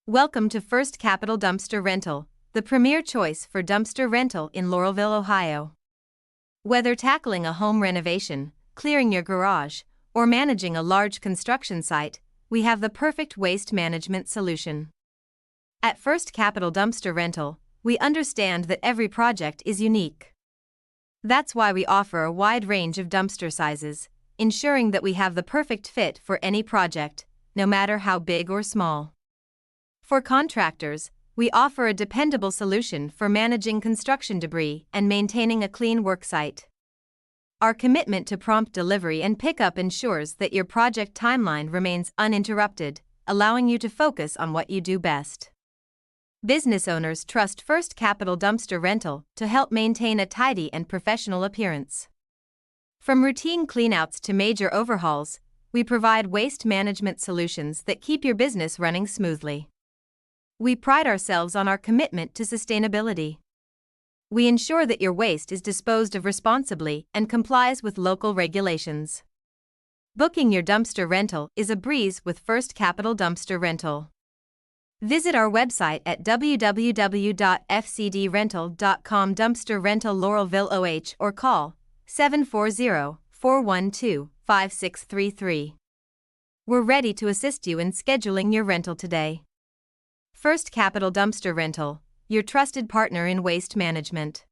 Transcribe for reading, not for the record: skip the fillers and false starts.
Welcome to First Capital Dumpster Rental, the premier choice for dumpster rental in Laurelville, Ohio. Whether tackling a home renovation, clearing your garage, or managing a large construction site, we have the perfect waste management solution. At First Capital Dumpster Rental, we understand that every project is unique. That's why we offer a wide range of dumpster sizes, ensuring that we have the perfect fit for any project, no matter how big or small. For contractors, we offer a dependable solution for managing construction debris and maintaining a clean worksite. Our commitment to prompt delivery and pickup ensures that your project timeline remains uninterrupted, allowing you to focus on what you do best. Business owners trust First Capital Dumpster Rental to help maintain a tidy and professional appearance. From routine cleanouts to major overhauls, we provide waste management solutions that keep your business running smoothly. We pride ourselves on our commitment to sustainability. We ensure that your waste is disposed of responsibly and complies with local regulations. Booking your dumpster rental is a breeze with First Capital Dumpster Rental. Visit our website at www.fcdrental.com dumpster rental Laurelville OH or call 740-412-5633. We're ready to assist you in scheduling your rental today. First Capital Dumpster Rental, your trusted partner in waste management.